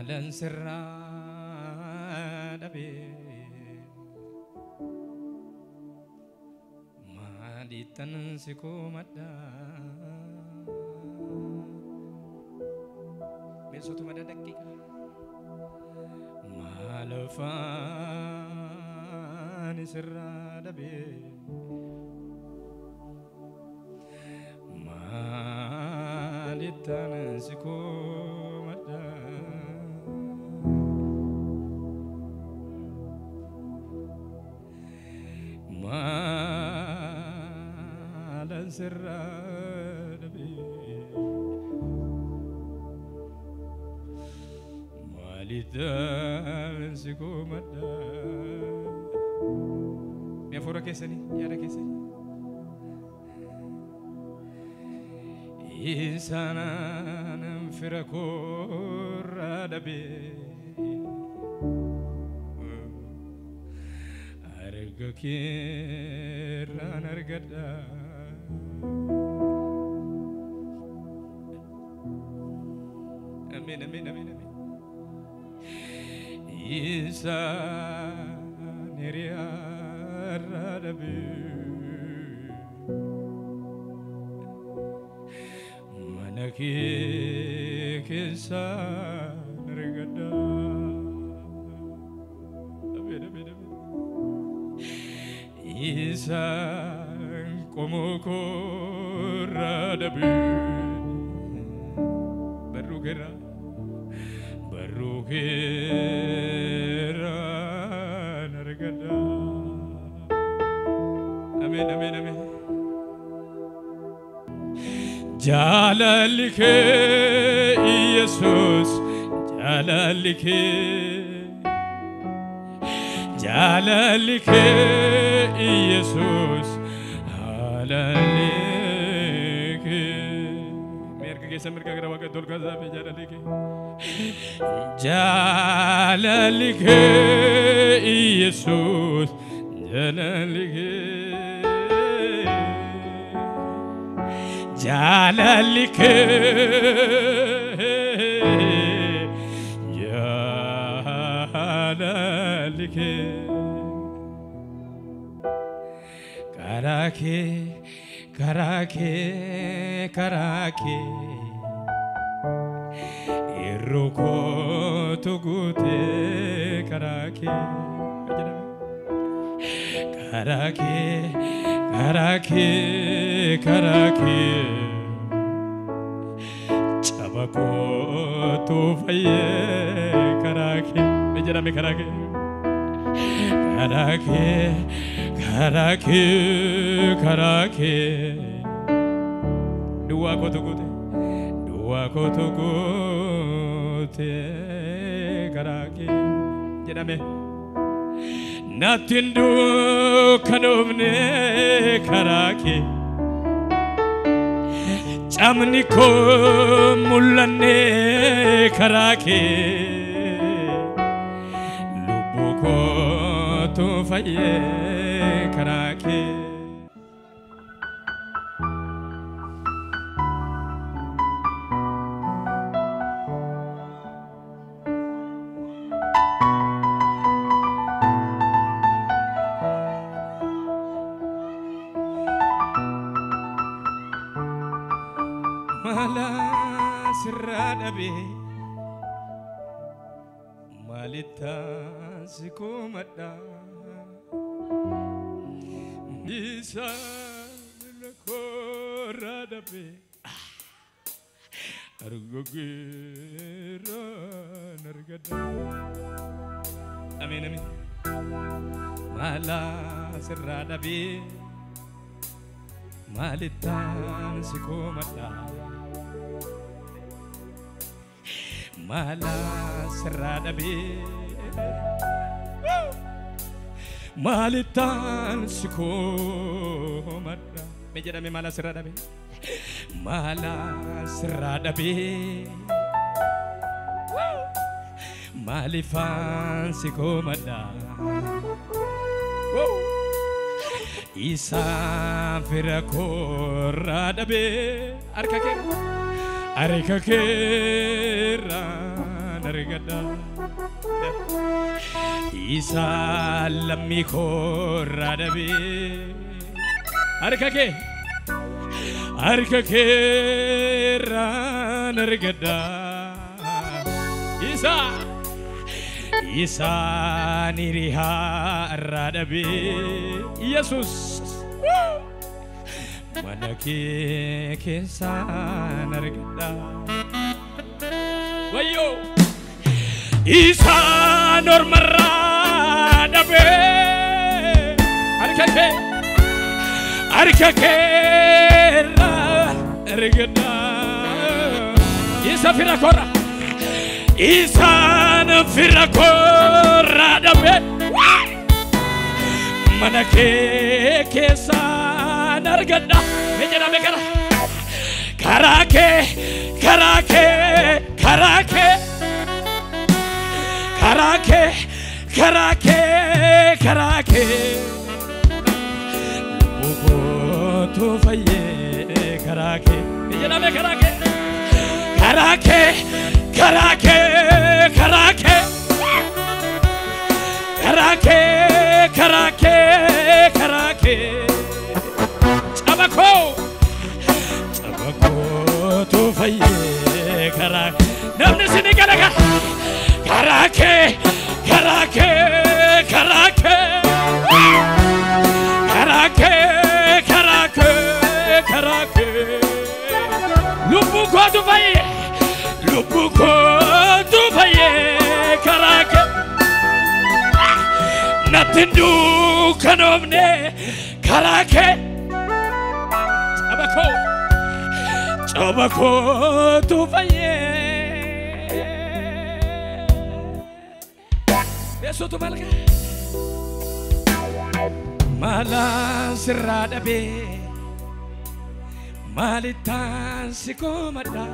Malan sirra dabe malitan sikumada mesotu madadaki malafan sirra dabe malitan sikumada malan sirra dabe malitan sikumada mi afora kesani yara kesani insanan firakura dabe argakiran argada amin amin amin amin insan niriyara dabe manaki kisan argada amin amin amin Isan komoko radabe barugera nargada amin amin amin jalalike yesus jalalike jalalike yesus halalike merka ke merka gra waga dol kaza be jalalike yesus jalalike jalalike jalalike karake karake karake iroko tugute karake karake karake karake chabako tufaye karake bejara me karake karake karake karake dua kotogote karake jedame natindu kanobne karake chamniko mulane karake lubuko to faye karake mala siradabe malita sikumada bisa koradabe argogira nargada amin amin mala siradabe malita sikumada mala siradabe malitan sikumada mejada me mala siradabe malifan sikumada isa firakora dabe arkake ran argada isa lammi korra dabe arkake ran argada isa niriha radabe Jesus manake kesan argada wayo isa normara dabe arkake argada isa firakora isa firakora dabe manake kesan argada mejana bekara karake buko to faye karake mejana bekara karake Tabako to faye karake namne sini karake lupu ko to faye karake natindu kanomne karake Tabako to faye Yesu to malaka malan sirada be malitan sikomada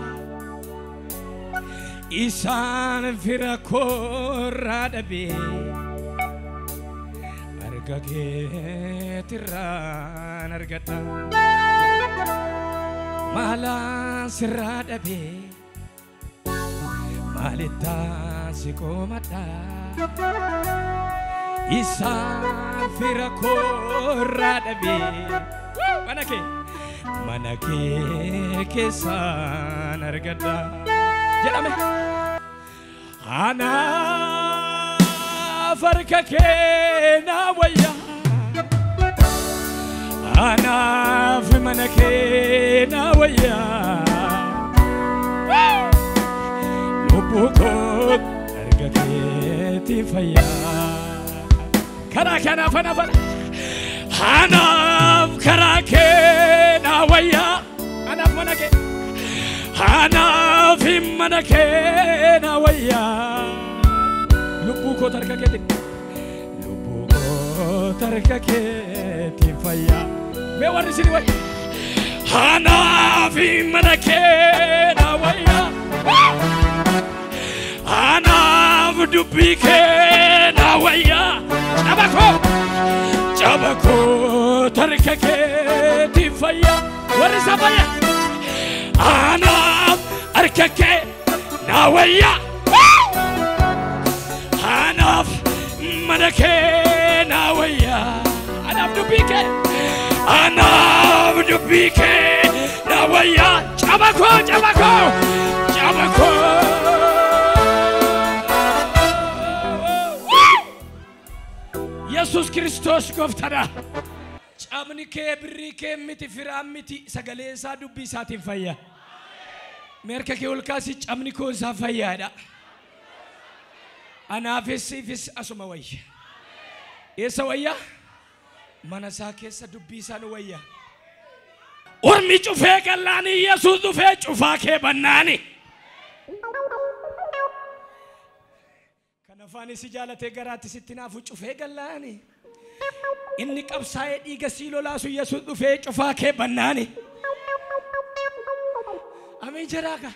isan firakora dabe argage tiran argata malan sirada be malitan sikomada isan firakora dabe manake kesan argada jedame ana farkake na waya ana manake na waya lubuko argake tifaya karake na fana Hanaf karake na waya Hanaf manake Hanaf manake na waya lubuko tarkake tifaya me warisini waya Hanaf manake na waya Hanaf dubike na waya Tabako tarkake tifaya warisabaya Hanaf arkake na waya Hanaf manake na waya Hanaf dubike na waya Tabako Jesus Christos goftara camnike birike miti firamiti sagalesa dubbi satin fayya merkake ulkasi camniko sa fayyada ana fis asuma wayya esa wayya manasa kessa dubbi san wayya ormi cufe kallani Jesus dufe cufake bannani kanafani sijalate garati sitinafu cufe kallani inni qabsaa'ee dhiiga siiloo laasu Yesuus dhufee cufaa kee bannaani amiin jiraaka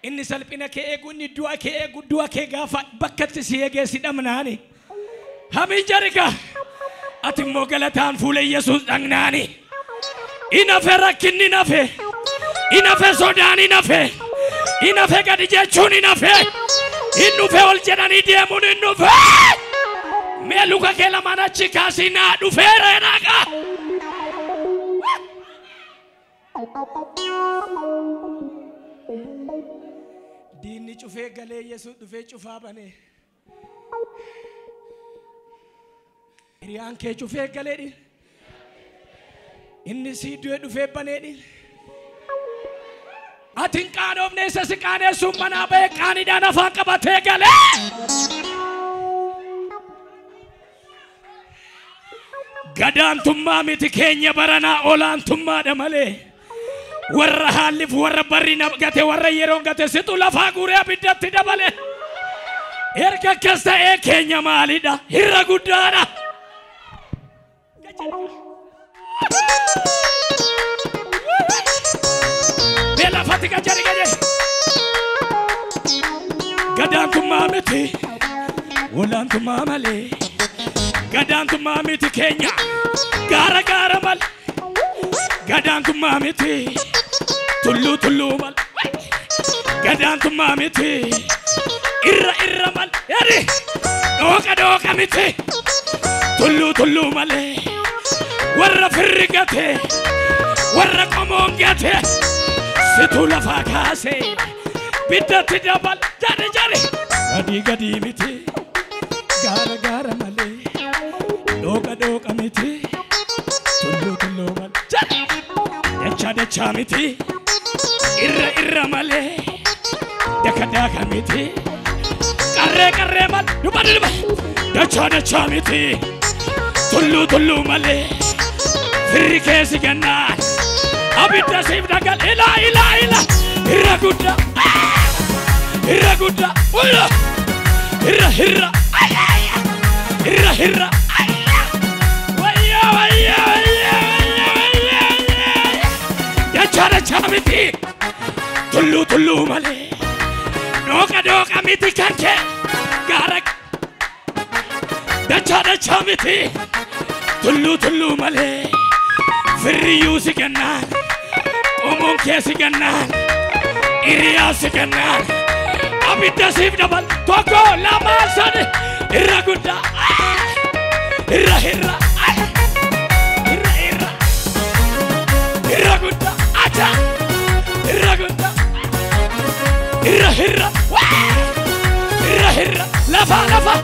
inni salphina kee eegu inni du'a kee eegu du'a kee gaafa bakkatti si eegeessi dhamnaani amiin jarika ati immoo galataan fuula Yesuus dhaqnaani inafe rakkinni inafe sodaan inafe gadi jechuun inafe Innufe ol jedhanii deemuun innufe. Mee luka kee lamaan achi kaasinaa dhufeera jedhaqa. Diinni cufee galee Yesuus dhufee cufaa banee. Hiriyaan kee cufee galee inni sii du'e dhufee banee. Atin qaanoofne isa si qaaneessuun manaa ba'e qaaniidhaan afaan qabatee galee. Gadaantummaa miti keenya baranaa olaantummaadha malee. Warra haalliif warra barri gate warra yeroon gate situ lafaa guuree abiddatti dabale. Erga akkas ta'ee keenya maalidha? Hirra guddaadha. Bela fatika jari gaje. Gadaantummaa miti olaantummaa malee. Gadaantummaa miti keenya gaara gaara mal. Gadaantummaa miti tullu tullu mal. Gadaantummaa miti irra irra mal. Yari dhooqa dhooqa miti tullu tullu malee. Warra firri gate warra qomoon gate situ lafaa kaase biddatti dabal jari jari. Gadi gadi miti gaara gaara malee. Dhooqa dhooqa miti tullu tullu mal. Dacha dacha miti irra irra malee. Daka daka miti qarree qarree mal. Duba duba dacha dacha miti tullu tullu malee. Firri keesi gannaan abidda siif dagal ila ila ila. Irra gudda irra gudda irra irra irra irra. Dacha dacha miti tullu tullu malee. Dhooqa dhooqa miti kanke gaara. Dacha dacha miti tullu tullu malee. Firri yuusi gannaan qomoon keesi gannaan iriyaa si gannaan abidda siif dabal. Tokko lama sadi irra gudda irra irra irra irra irra gudda acha irra gudda irra irra irra irra lafa lafa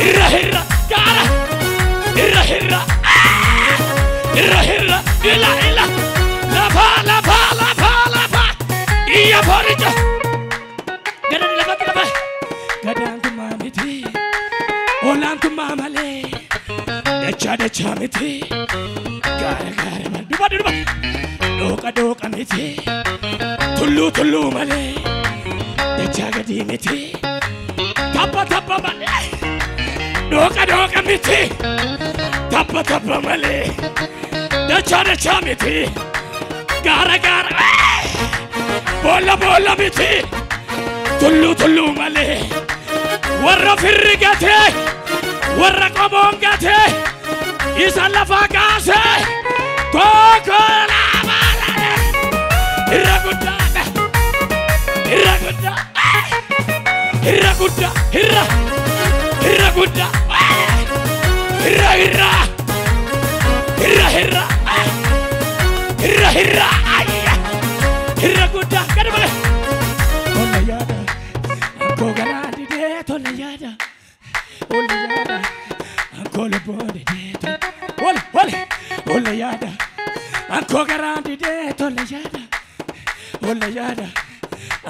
irra irra gaara irra irra irra irra ila ila lafa lafa lafa lafa iya forija. Gadan lafa lafa gadaantummaa miti olaantummaa malee. Dacha dacha miti gaara gaara mal. Duba duba dhooqa dhooqa miti tullu tullu malee. Dacha gadi miti tapha tapha malee. Dhooqa dhooqa miti tapha tapha malee. Dacha dacha miti gaara gaara bolla bolla miti tullu tullu malee. Warra firri gate warra qomoon gate isa lafa kaase tokko lama lama. Irra gudda irra gudda irra gudda irra irra gudda irra irra irra irra irra irra irra gudda. Gadi male olla yaada anko garandi de tolla yaada olla yaada anko le bode de olla olla olla yaada anko garandi de tolla yaada olla yaada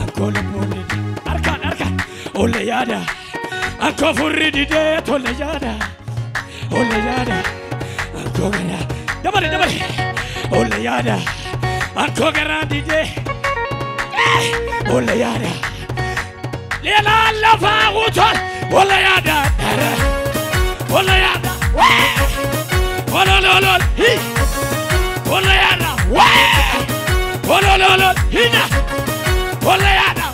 anko le bode de arka arka olla yaada anko furri de tolla yaada olla yaada anko gara dabare dabare olla yaada anko garandi de olla yaada lela lafa wutal olla yaada olla yaada olla lolol hi olla yaada olla lolol hina olla yaada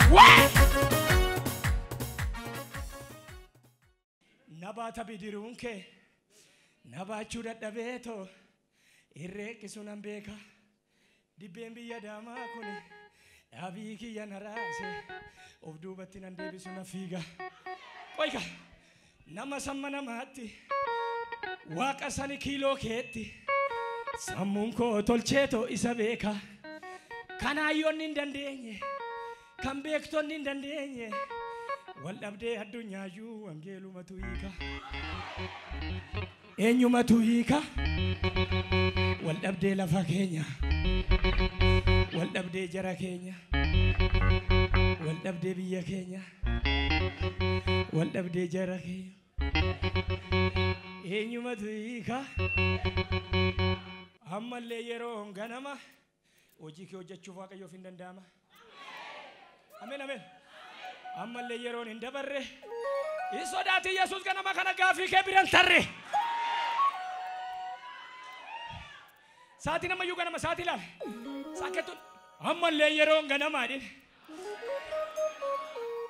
nabata bidirunke nabachu dadhabeeto irree kisunan beeka dibbeen biyya daamaa kun Abiki yanarase of duubatti nan deebisu na fiiga qoyka nama sammana maatti waaqa sani kiiloo keetti sammuun koo tolcheetoo isa beeka kanaayyoonni hin dandeenye kan beektonni hin dandeenye wal dhabdee addunyaayuu wangeelumatu hiika eenyumatu hiika wal dhabdee lafa keenya wal dhabdee jara keenya wal dhabdee biyya keenya wal dhabdee jara keenya eenyumatu hiika ammallee yeroo ganama hojii kee hojjechuuf Waaqayyoof hin danda'ama. Amen amen. Ammallee yeroo hin dabarre isodaati Yesuus ganama kana gaafii kee biran tarre. Saati nama yuu ganama saati laal. Saaketun ammallee yeroo ganamaadhi.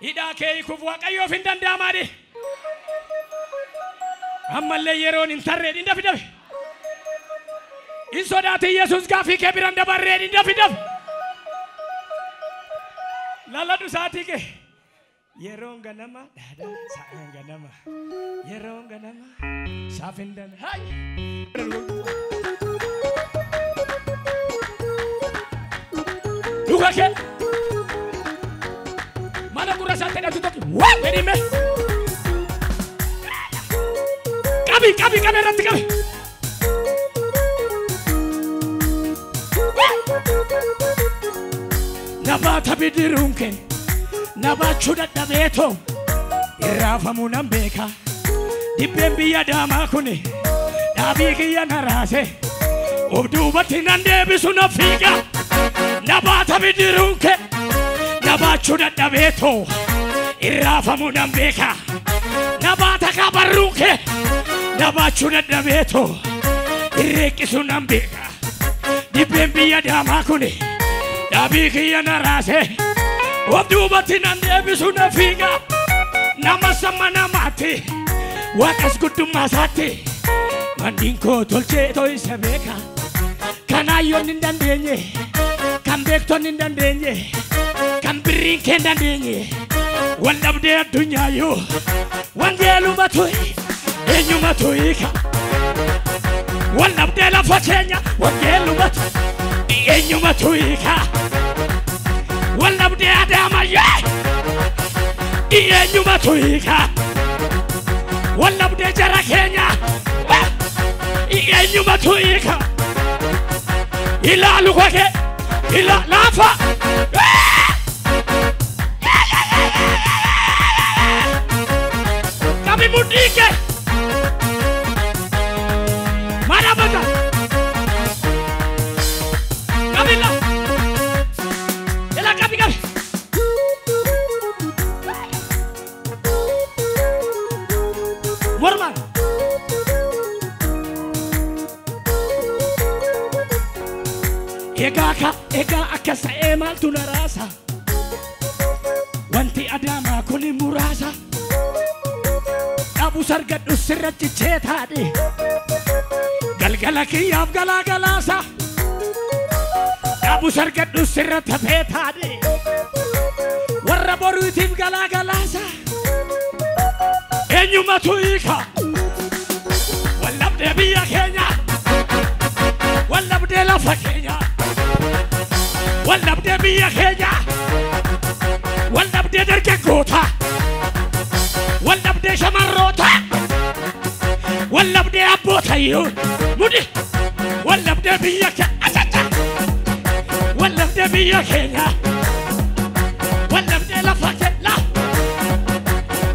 Hidhaa kee hiikuuf Waaqayyoof hin danda'amaadhi. Ammallee yeroo hin tarre hin dafi dafi. Isodaati Yesuus gaafii kee biran dabarre hin dafi dafi. Laladu saati kee. Yeroo ganama dada sa'an ganama. Yeroo ganama safindan. Hai. Luka ke mana gura sate da tutok wa beri me kabi rati kabi nabata bidirunke nabachuda dabeto irafamu nambeka dibembi ya dama kuni dabiki ya narase obdubati nande bisuna figa nabata bidirunke nabachuda dabeto irafamu nambeka nabata kabarunke nabachuda dabeto irikisu nambeka dibembi ya dama kuni dabiki ya narase obdubati nande bisuna figa namasama namati wakas guduma sati mandinko tolcheto isabeka kanayo nindandenye kambekto nindandenye kambirinke ndandenye wandabde dunyayo wangelu matui enyu matuika wandabde la fakenya wangelu matu enyu matuika wandabde adama ye enyu matuika wandabde jara kenya enyu matuika ila lukwake ila lafa kami mudike marabata kami la ila kami morman ega akasa emal tunarasa wanti adama kuni murasa abu sargadu sirrachi chetade galgala kiyaf galagalasa abu sargadu sirrata petade warra borutif galagalasa enyuma tuika wallabde biya kenya wallabde lafa kenya wallabde biya kenya wallabde derke kota wallabde shamarrota wallabde abota yun mudi wallabde biya kenya wallabde biya kenya wallabde lafa kenya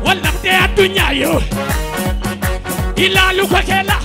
wallabde adunya yun ila luka kela